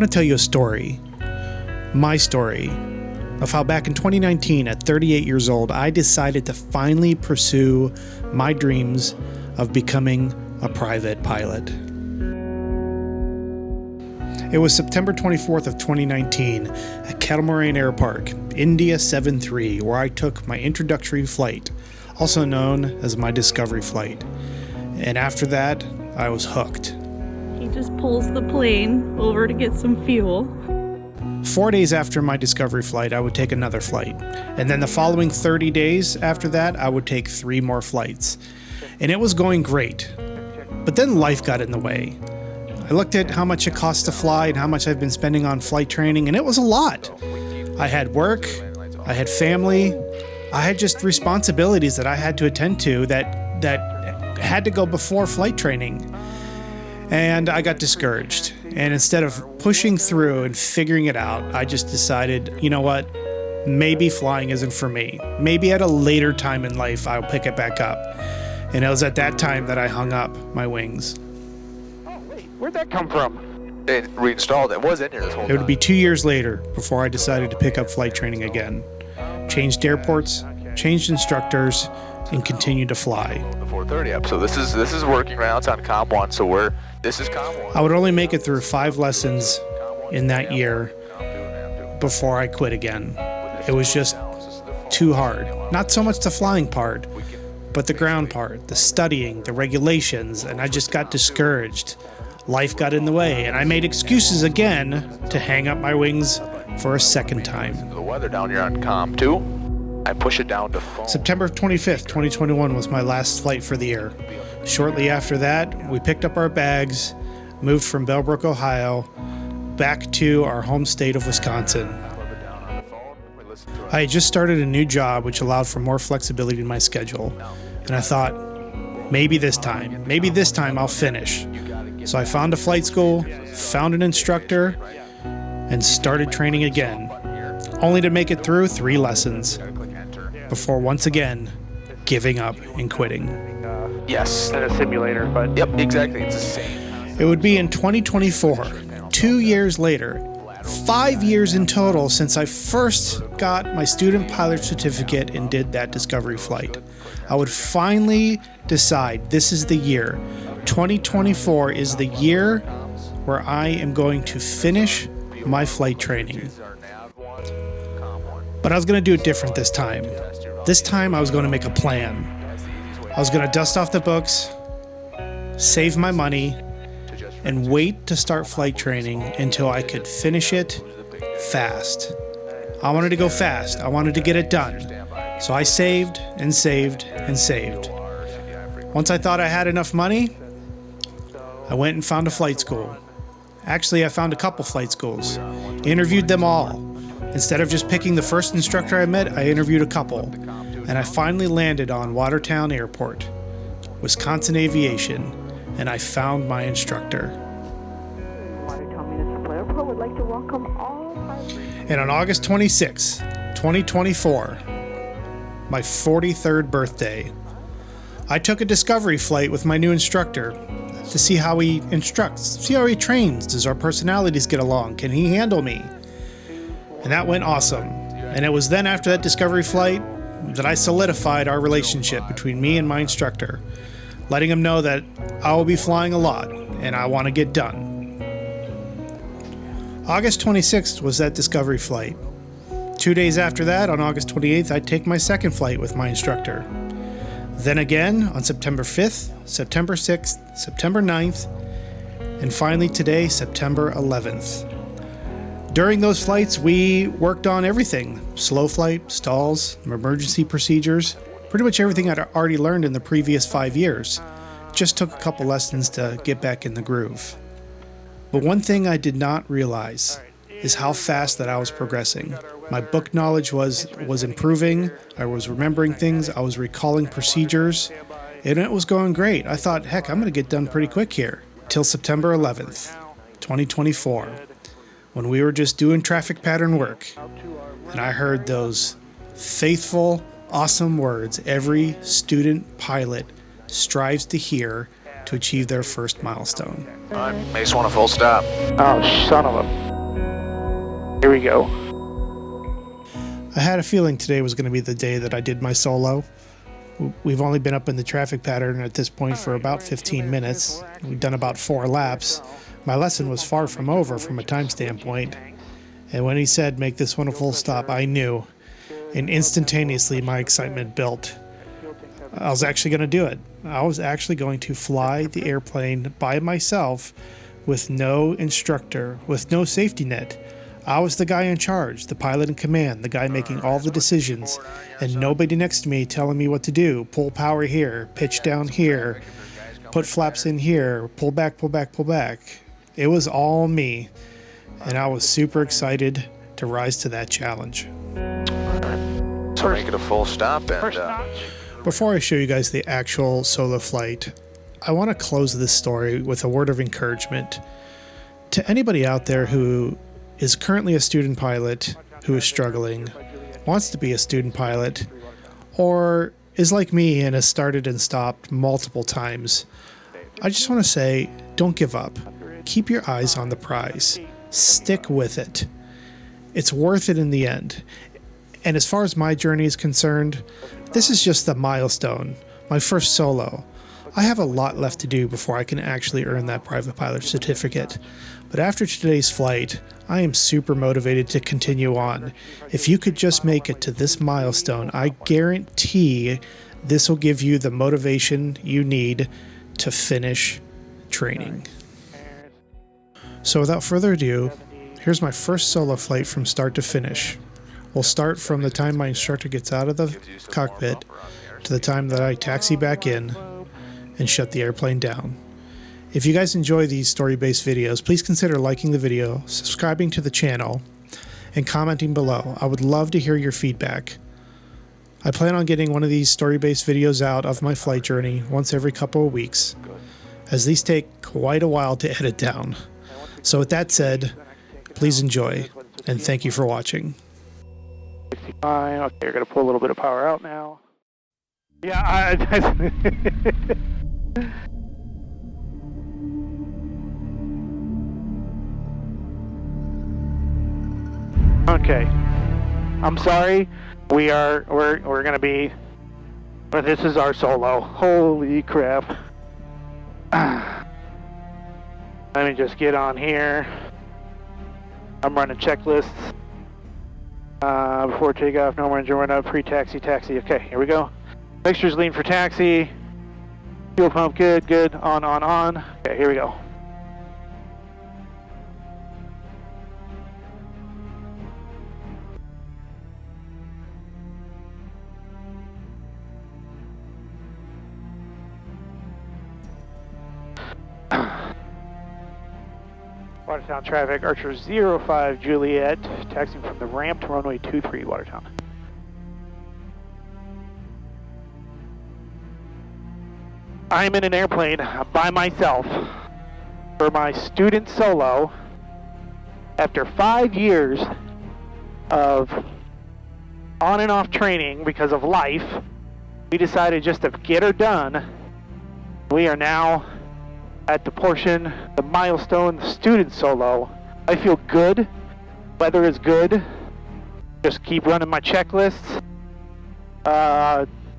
to tell you a story, my story, of how back in 2019, at 38 years old, I decided to finally pursue my dreams of becoming a private pilot. It was September 24th of 2019 at Catamaran Air Park, India 73, where I took my introductory flight, also known as my discovery flight. And after that, I was hooked. He just pulls the plane over to get some fuel. 4 days after my discovery flight, I would take another flight. And then the following 30 days after that, I would take 3 more flights. And it was going great. But then life got in the way. I looked at how much it costs to fly and how much I've been spending on flight training, and it was a lot. I had work, I had family, I had just responsibilities that I had to attend to that had to go before flight training. And I got discouraged. And instead of pushing through and figuring it out, I just decided, you know what? Maybe flying isn't for me. Maybe at a later time in life, I'll pick it back up. And it was at that time that I hung up my wings. Where'd that come from? It reinstalled. It was in here this whole time. It would be 2 years later before I decided to pick up flight training again. Changed airports, changed instructors, and continued to fly. The 430 up. So this is working right now. It's on Com 1. So this is Com 1. I would only make it through 5 lessons in that year before I quit again. It was just too hard. Not so much the flying part, but the ground part, the studying, the regulations, and I just got discouraged. Life got in the way, and I made excuses again to hang up my wings for a second time. The weather down here on Com 2, I push it down to phone. September 25th, 2021 was my last flight for the year. Shortly after that, we picked up our bags, moved from Bellbrook, Ohio, back to our home state of Wisconsin. I had just started a new job which allowed for more flexibility in my schedule, and I thought, maybe this time I'll finish. So I found a flight school, found an instructor, and started training again, only to make it through 3 lessons before once again giving up and quitting. Yes. And a simulator, but... Yep, exactly. It's the same. It would be in 2024, 2 years later, 5 years in total since I first got my student pilot certificate and did that discovery flight. I would finally decide this is the year. 2024 is the year where I am going to finish my flight training. But I was going to do it different this time. This time I was going to make a plan. I was going to dust off the books, save my money, and wait to start flight training until I could finish it fast. I wanted to go fast. I wanted to get it done. So I saved and saved and saved. Once I thought I had enough money, I went and found a flight school. Actually, I found a couple flight schools. Interviewed them all. Instead of just picking the first instructor I met, I interviewed a couple. And I finally landed on Watertown Airport, Wisconsin Aviation, and I found my instructor. Watertown Municipal Airport would like to welcome all pilots. And on August 26, 2024, my 43rd birthday, I took a discovery flight with my new instructor to see how he instructs, see how he trains. Does our personalities get along? Can he handle me? And that went awesome. And it was then after that discovery flight that I solidified our relationship between me and my instructor, letting him know that I will be flying a lot and I want to get done. August 26th was that discovery flight. 2 days after that, on August 28th, I'd take my second flight with my instructor. Then again on September 5th, September 6th, September 9th, and finally today, September 11th. During those flights, we worked on everything. Slow flight, stalls, emergency procedures, pretty much everything I'd already learned in the previous 5 years. Just took a couple lessons to get back in the groove. But one thing I did not realize is how fast that I was progressing. My book knowledge was improving. I was remembering things. I was recalling procedures. And it was going great. I thought, heck, I'm going to get done pretty quick here. Till September 11th, 2024, when we were just doing traffic pattern work. And I heard those faithful, awesome words every student pilot strives to hear to achieve their first milestone. I just want a full stop. Oh, son of a... Here we go. I had a feeling today was going to be the day that I did my solo. We've only been up in the traffic pattern at this point for about 15 minutes. We've done about 4 laps. My lesson was far from over from a time standpoint. And when he said, make this one a full stop, I knew. And instantaneously, my excitement built. I was actually going to do it. I was actually going to fly the airplane by myself with no instructor, with no safety net. I was the guy in charge, the pilot in command, the guy making all the decisions, and nobody next to me telling me what to do. Pull power here, pitch down here, put flaps in here, pull back, pull back, pull back. It was all me, and I was super excited to rise to that challenge. So make it a full stop and Before I show you guys the actual solo flight, I want to close this story with a word of encouragement to anybody out there who is currently a student pilot, who is struggling, wants to be a student pilot, or is like me and has started and stopped multiple times. I just want to say, don't give up. Keep your eyes on the prize. Stick with it. It's worth it in the end. And as far as my journey is concerned, this is just the milestone, my first solo. I have a lot left to do before I can actually earn that private pilot certificate. But after today's flight, I am super motivated to continue on. If you could just make it to this milestone, I guarantee this will give you the motivation you need to finish training. So without further ado, here's my first solo flight from start to finish. We'll start from the time my instructor gets out of the cockpit to the time that I taxi back in and shut the airplane down. If you guys enjoy these story-based videos, please consider liking the video, subscribing to the channel, and commenting below. I would love to hear your feedback. I plan on getting one of these story-based videos out of my flight journey once every couple of weeks, as these take quite a while to edit down. So with that said, please enjoy, and thank you for watching. 65. Okay, you're going to pull a little bit of power out now. Yeah, okay. I'm sorry. We're going to be, but this is our solo. Holy crap. Let me just get on here. I'm running checklists. Before takeoff, no more engine run up, pre-taxi, taxi. Okay, here we go. Mixture's lean for taxi. Fuel pump, good, good. On. Okay, here we go. Watertown traffic, Archer 05 Juliet, taxiing from the ramp to runway 23 Watertown. I'm in an airplane by myself for my student solo after 5 years of on and off training because of life. We decided just to get her done. We are now at the portion, the milestone, the student solo. I feel good. Weather is good. Just keep running my checklists.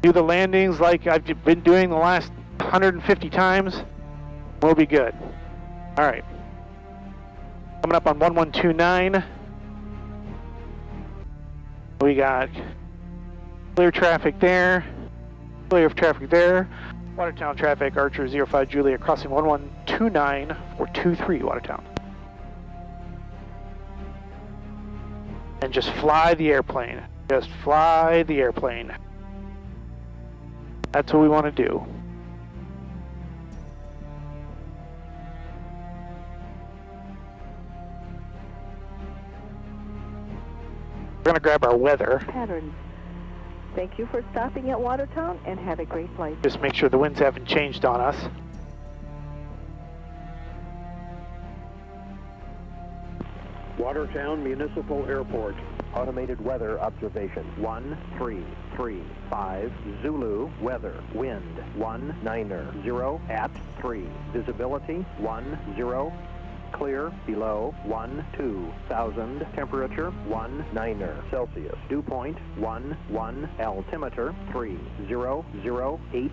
Do the landings like I've been doing the last 150 times. We'll be good. All right. Coming up on 1129. We got clear traffic there. Clear of traffic there. Watertown traffic, Archer 05 Juliet, crossing 1129 for 23 Watertown. And just fly the airplane. Just fly the airplane. That's what we want to do. We're going to grab our weather. Pattern. Thank you for stopping at Watertown and have a great flight. Just make sure the winds haven't changed on us. Watertown Municipal Airport. Automated weather observation. 1335 Zulu weather. Wind 19er. 0 at 3. Visibility 10. clear below 12,000. Temperature 19 Celsius. Dew point 11. Altimeter 3008.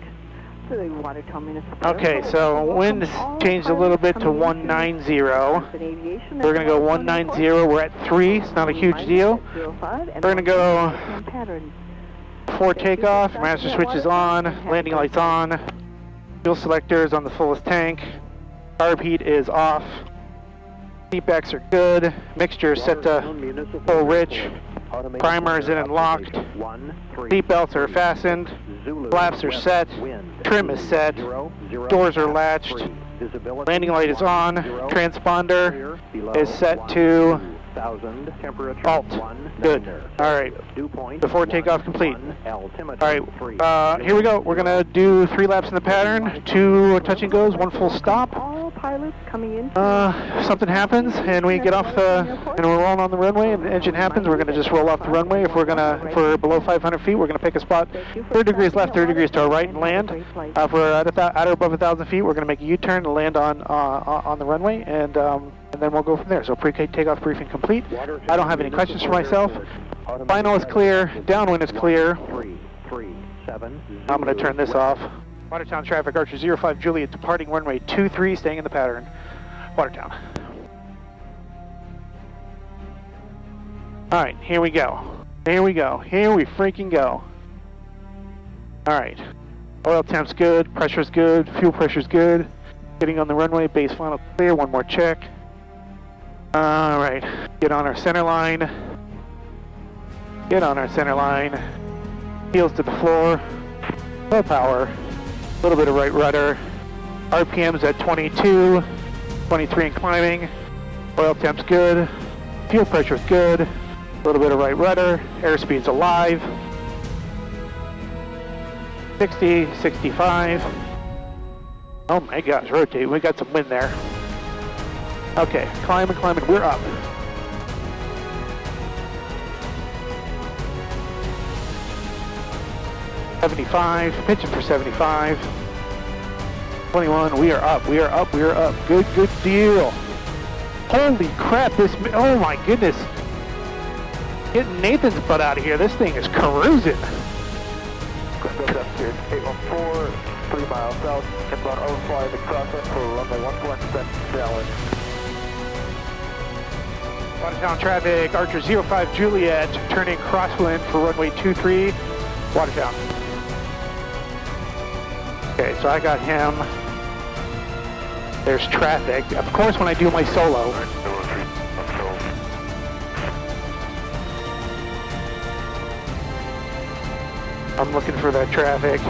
To the Watertown Municipal Okay, Airport. so Welcome wind all changed a little bit pilots to coming into 190. Aviation We're going to go at Watertown 190. Airport. We're at 3. It's not a huge deal. We're going to go before takeoff. Master switch is on. Landing lights on. Fuel selector is on the fullest tank. Carb heat is off. Seat backs are good. Mixture is set to full rich. Primer is in and locked. Seat belts are fastened. Flaps are set. Trim is set. Doors are latched. Landing light is on. Transponder is set to alt. Good. Alright. Before takeoff complete. Alright. Here we go. We're going to do 3 laps in the pattern. 2 touch and goes. 1 full stop. All pilots coming in. If something happens and we get off and we're rolling on the runway and the engine happens, we're going to just roll off the runway. If we're below 500 feet, we're going to pick a spot 30 degrees left, 30 degrees to our right and land. If we're at or above 1,000 feet, we're going to make a U-turn and land on the runway, and then we'll go from there. So pre-takeoff briefing complete. I don't have any questions for myself. Final is clear. Downwind is clear. I'm going to turn this off. Watertown traffic, Archer 05 Juliet, departing runway 23, staying in the pattern. Watertown. Alright, here we go. Here we go. Here we freaking go. Alright. Oil temp's good, pressure's good, fuel pressure's good. Getting on the runway, base final clear, 1 more check. Alright, get on our center line. Get on our center line. Heels to the floor. Low power. A little bit of right rudder. RPM's at 22, 23 and climbing. Oil temp's good. Fuel pressure's good. A little bit of right rudder. Airspeed's alive. 60, 65. Oh my gosh, rotate. We got some wind there. Okay, climbing. We're up. $75, pitching for 75. 21, we are up. Good deal. Holy crap, oh my goodness. Getting Nathan's butt out of here. This thing is cruising. 814, 3 miles south, inbound overfly the crossing for runway 14, downwind. Watertown traffic, Archer 05 Juliet, turning crosswind for runway 23, Watertown. Okay, so I got him. There's traffic. Of course, when I do my solo. I'm looking for that traffic.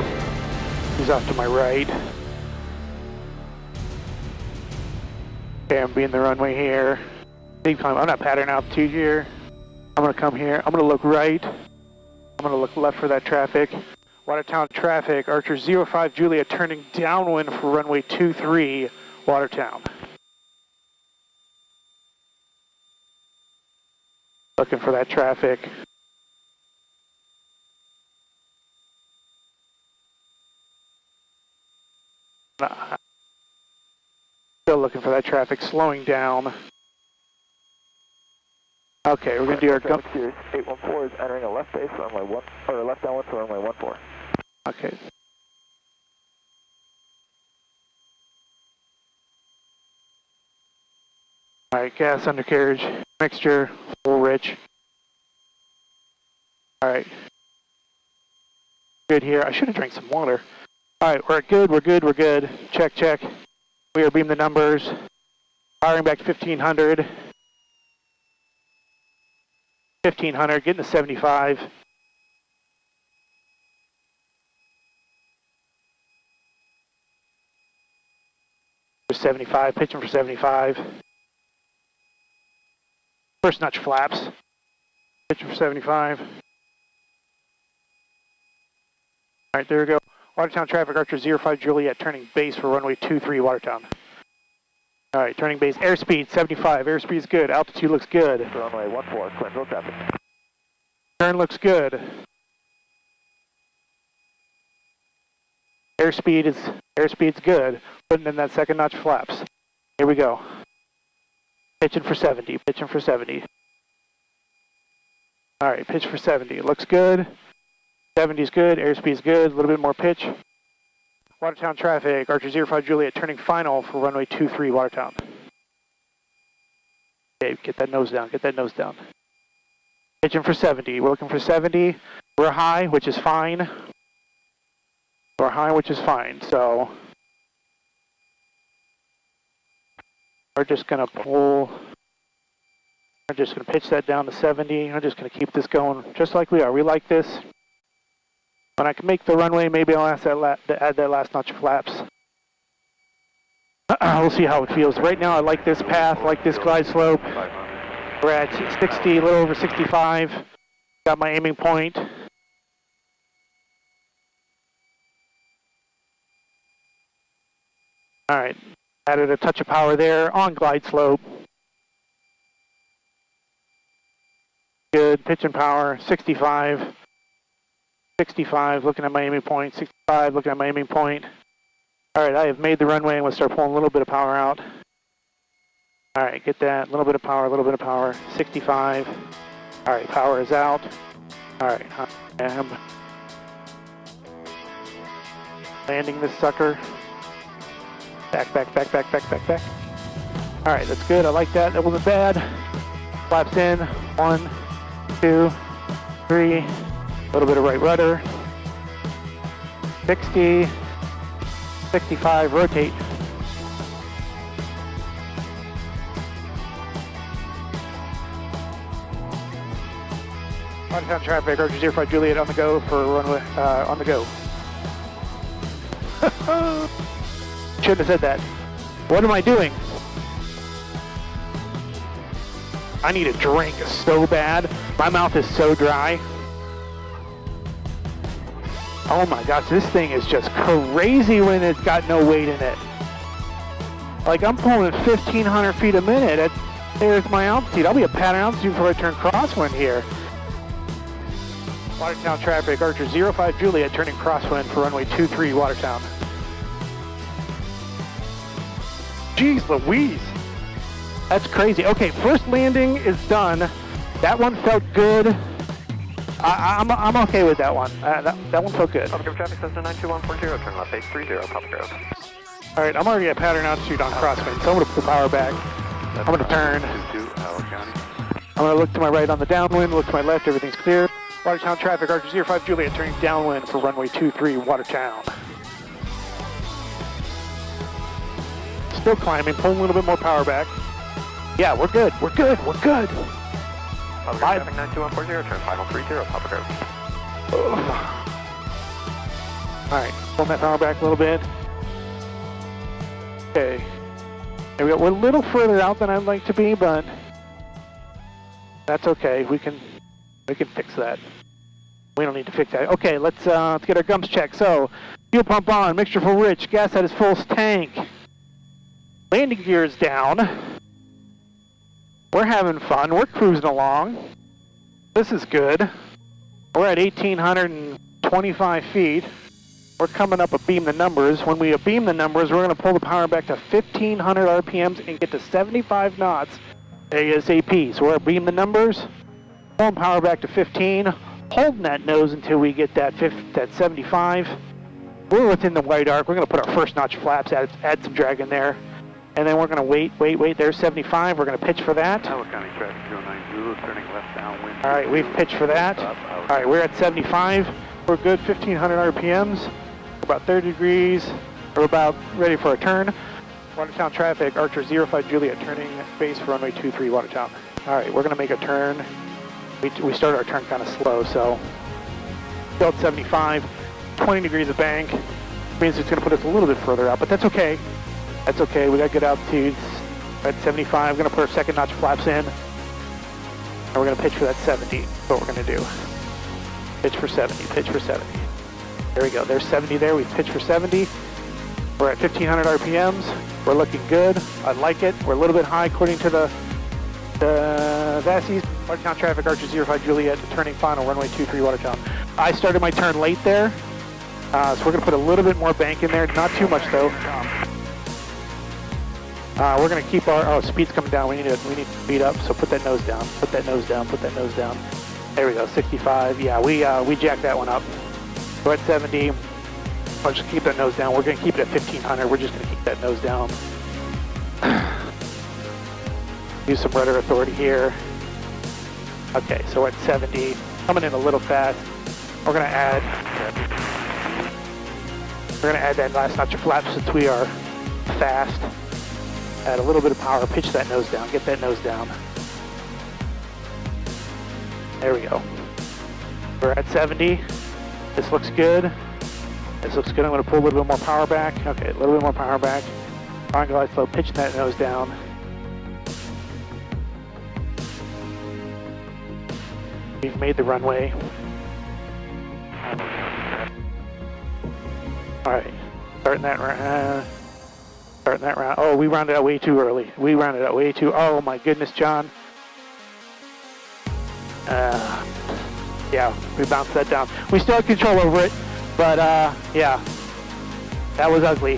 He's off to my right. Okay, I'm being the runway here. I'm not pattern altitude here. I'm gonna come here. I'm gonna look right. I'm gonna look left for that traffic. Watertown traffic, Archer 05 Juliet turning downwind for runway 23, Watertown. Looking for that traffic. Still looking for that traffic, slowing down. Okay, we're gonna do our go. 814 is entering a left base runway 1, or left downwind for runway 14. Okay. Alright, gas undercarriage, mixture, full rich. Alright. Good here. I should have drank some water. Alright, we're good. Check. We are beaming the numbers. Firing back 1500. 1500, getting to 75. For 75, pitching for 75. First notch flaps. Pitching for 75. Alright, there we go. Watertown traffic, Archer 05 Juliet, turning base for runway 23, Watertown. Alright, turning base, airspeed 75, airspeed's good, altitude looks good. Runway 14, clear traffic. Turn looks good. Airspeed's good. Putting in that second notch flaps. Here we go. Pitching for 70, pitching for 70. All right, pitch for 70. Looks good. 70 is good, airspeed's good, a little bit more pitch. Watertown traffic, Archer 05 Juliet, turning final for runway 23 Watertown. Okay, get that nose down, get that nose down. Pitching for 70, we're looking for 70. We're high, which is fine. We're high, which is fine, so we're just gonna pull, we're just gonna pitch that down to 70. I'm just gonna keep this going just like we are. We like this. When I can make the runway, maybe I'll add that last notch of flaps. We'll see how it feels. Right now, I like this path, like this glide slope. We're at 60, a little over 65. Got my aiming point. All right, added a touch of power there on glide slope. Good, pitch and power, 65. 65, looking at my aiming point. 65, looking at my aiming point. All right, I have made the runway. I'm going to start pulling a little bit of power out. All right, get that. A little bit of power, a little bit of power. 65. All right, power is out. All right, I am landing this sucker. Back, back, back, back, back, back, back. All right, that's good. I like that. That wasn't bad. Flaps in. 1, 2, 3. A little bit of right rudder. 60, 65, rotate. Watertown traffic, Archer 05 Juliet on the go for runway, on the go. Shouldn't have said that. What am I doing? I need a drink so bad. My mouth is so dry. Oh my gosh, this thing is just crazy when it's got no weight in it. Like I'm pulling at 1,500 feet a minute. There's my altitude. I'll be at pattern altitude before I turn crosswind here. Watertown traffic, Archer 05 Juliet, turning crosswind for runway 23 Watertown. Jeez Louise. That's crazy. Okay, first landing is done. That one felt good. I'm okay with that one. That one felt good. Public traffic Cessna 92140, turn left 830, Public Road. All right, I'm already at pattern altitude on crosswind, so I'm going to put the power back. I'm going to turn. I'm going to look to my right on the downwind, look to my left, everything's clear. Watertown traffic, Archer 05 Juliet, turning downwind for runway 23 Watertown. Still climbing, pulling a little bit more power back. Yeah, we're good, we're good, we're good. Public traffic 92140, turn final 30, Public Road. All right, pulling that power back a little bit. Okay. There we go. We're a little further out than I'd like to be, but that's okay. We can fix that. We don't need to fix that. Okay, let's get our gums checked. So, fuel pump on, mixture full rich, gas at its full tank. Landing gear is down. We're having fun. We're cruising along. This is good. We're at 1,825 feet. We're coming up a beam the numbers. When we beam the numbers, we're going to pull the power back to 1,500 RPMs and get to 75 knots ASAP. So we're beam the numbers, pulling power back to 15, holding that nose until we get that 75. We're within the white arc. We're going to put our first notch flaps, add some drag in there. And then we're going to wait. There's 75. We're going to pitch for that. Howard County traffic 090, turning left downwind. All right, we've pitched for that. All right, we're at 75. We're good, 1,500 RPMs. We're about 30 degrees. We're about ready for a turn. Watertown traffic, Archer 05 Juliet, turning base for runway 23 Watertown. All right, we're going to make a turn. We started our turn kind of slow, so still at 75. 20 degrees of bank. Means it's going to put us a little bit further out, but that's okay. That's okay, we got good altitudes. We're at 75, we're gonna put our second notch flaps in. And we're gonna pitch for that 70, that's what we're gonna do. Pitch for 70, pitch for 70. There we go, there's 70 there, we pitch for 70. We're at 1,500 RPMs, we're looking good, I like it. We're a little bit high according to the VASIs. Watertown traffic, Archer 05 Juliet, turning final, runway 23 Watertown. I started my turn late there, so we're gonna put a little bit more bank in there, not too much though. We're gonna keep our, speed's coming down. We need to speed up, so put that nose down. Put that nose down, put that nose down. There we go, 65. Yeah, we jacked that one up. We're at 70. Let's just keep that nose down. We're gonna keep it at 1500. We're just gonna keep that nose down. Use some rudder authority here. Okay, so we're at 70. Coming in a little fast. We're gonna add that last notch of flaps since we are fast. Add a little bit of power, pitch that nose down, get that nose down. There we go. We're at 70. This looks good. This looks good. I'm gonna pull a little bit more power back. Okay, a little bit more power back. On glide slow, pitching that nose down. We've made the runway. All right, starting that round. Oh, we rounded out way too early. Oh my goodness, John. Yeah, we bounced that down. We still had control over it, but yeah, that was ugly.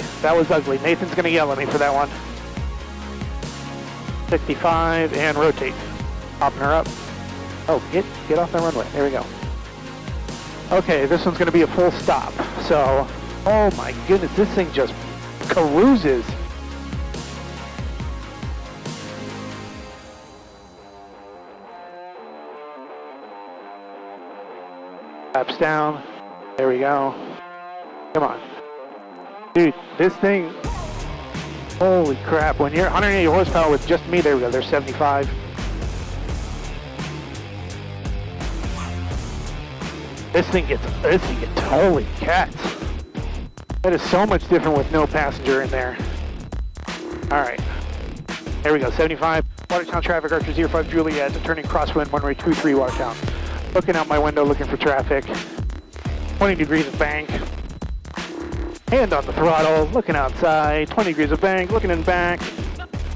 Nathan's gonna yell at me for that one. 65 and rotate. Popping her up. Oh, get off the runway. There we go. Okay, this one's gonna be a full stop. So, oh my goodness, this thing just carooses. Flaps down. There we go. Come on. Dude, this thing, holy crap. When you're 180 horsepower with just me, there we go, there's 75. This thing gets, holy cats. That is so much different with no passenger in there. All right, there we go, 75. Watertown traffic, Archer 05 Juliet, turning crosswind, runway 23 Watertown. Looking out my window, looking for traffic. 20 degrees of bank. Hand on the throttle, looking outside. 20 degrees of bank, looking in back.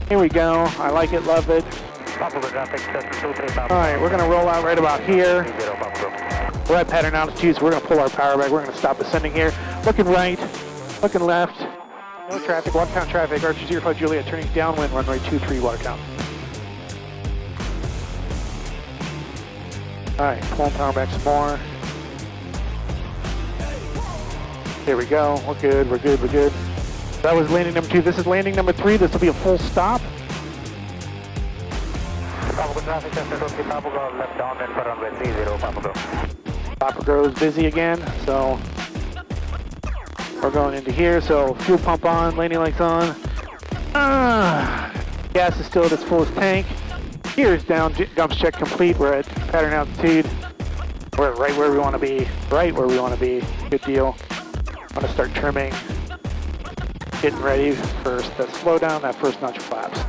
Here we go, I like it, love it. All right, we're gonna roll out right about here. We're at pattern altitude, so we're gonna pull our power back. We're gonna stop ascending here. Looking right, looking left. No traffic, Watertown traffic, Archer 05 Juliet, turning downwind, runway 23 Watertown. All right, pulling power back some more. There we go, we're good. That was landing number 2. This is landing number 3. This will be a full stop. Papa Grove's busy again, so we're going into here. So fuel pump on, landing lights on. Gas is still at its fullest tank. Gears down, dumps check complete. We're at pattern altitude. We're right where we want to be. Good deal. I'm going to start trimming. Getting ready for the slowdown, that first notch of flaps.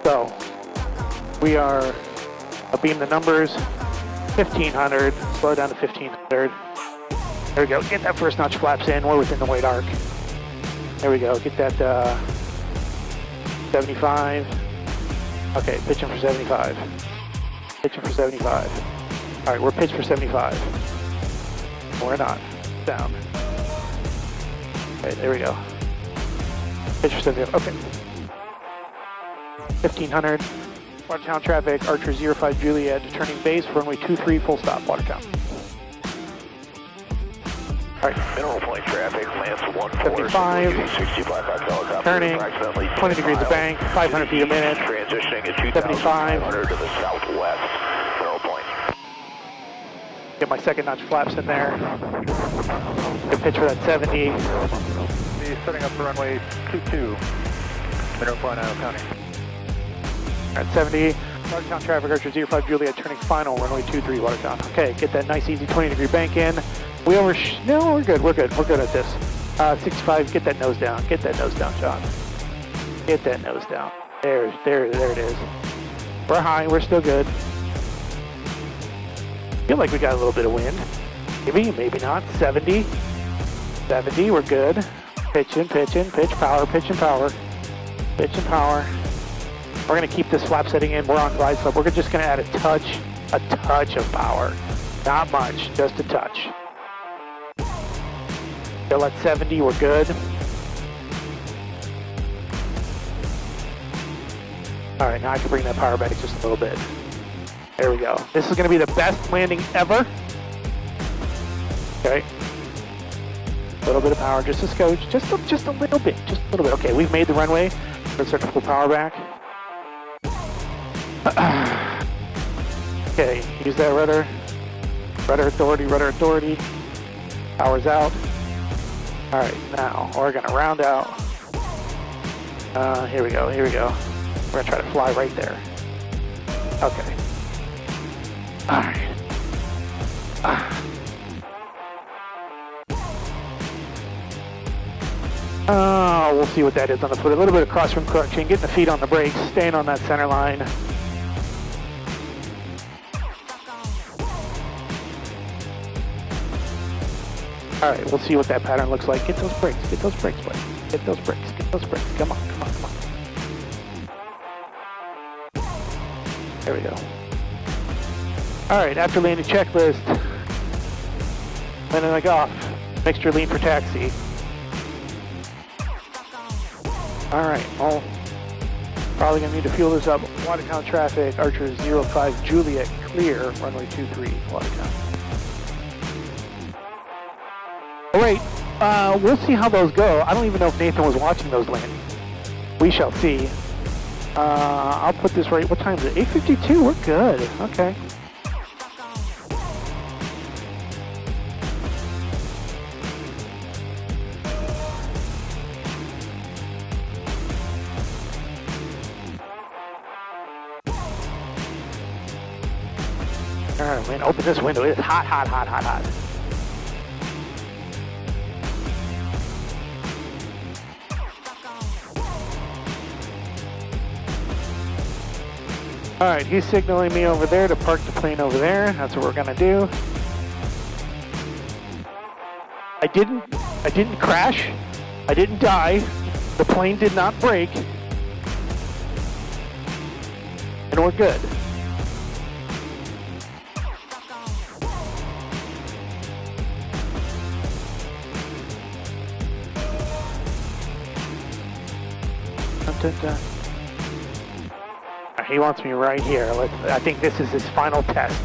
So, we are beam the numbers. 1500, slow down to 1500. There we go, get that first notch flaps in. We're within the weight arc. There we go, get that 75. Okay, pitching for 75. All right, we're pitched for 75. We're not. Down. Okay, there we go. Pitch for 75. Okay. 1500. Watertown traffic, Archer 05 Juliet, turning base, runway 23, full stop, Watertown. All right. Mineral Point traffic, Lance 75. 65 helicopter. Turning, 20 degrees of bank, 500 feet a minute. Transitioning at 2,500 to the southwest. Mineral Point. Get my second notch flaps in there. Good pitch for that 70. He's setting up the runway 22. Mineral Point, Isle County. At 70, Watertown traffic, Archer 05 Juliet, turning final, runway 23 Watertown. Okay, get that nice easy 20 degree bank in. No, we're good at this. 65, get that nose down, John. Get that nose down. There it is. We're high, we're still good. Feel like we got a little bit of wind. Maybe not. 70, we're good. Pitch power. We're gonna keep this flap setting in. We're on glide slope. We're just gonna add a touch of power. Not much, just a touch. Still at 70, we're good. All right, now I can bring that power back just a little bit. There we go. This is going to be the best landing ever. Okay. A little bit of power, just a scotch, just a little bit, just a little bit. Okay, we've made the runway. Let's start to pull power back. Okay, use that rudder. Rudder authority. Power's out. All right, now we're gonna round out. Here we go. We're gonna try to fly right there. Okay. All right. We'll see what that is on the foot. A little bit of crosswind correction, getting the feet on the brakes, staying on that center line. All right, we'll see what that pattern looks like. Get those brakes, buddy. Get those brakes. Come on. There we go. All right, after landing checklist, landing like off, mixture lean for taxi. All right, well, probably gonna need to fuel this up. Watertown traffic, Archer 05 Juliet, clear, runway 23, Watertown. All right, we'll see how those go. I don't even know if Nathan was watching those landings. We shall see. I'll put this right, what time is it? 8:52, we're good, okay. All right, man, open this window. It's hot. All right, he's signaling me over there to park the plane over there. That's what we're gonna do. I didn't crash. I didn't die. The plane did not break. And we're good. He wants me right here. I think this is his final test.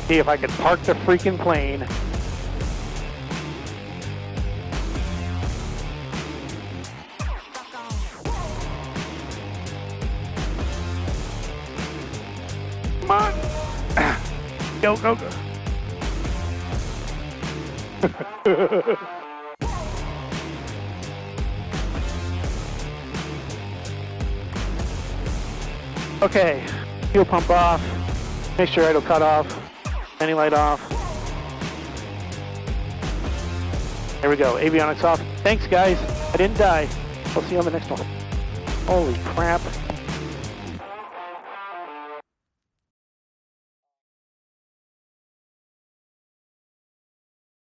See if I can park the freaking plane. Come on. Go. Okay, fuel pump off, make sure idle cut off, landing light off. There we go, avionics off. Thanks guys, I didn't die. I'll see you on the next one. Holy crap.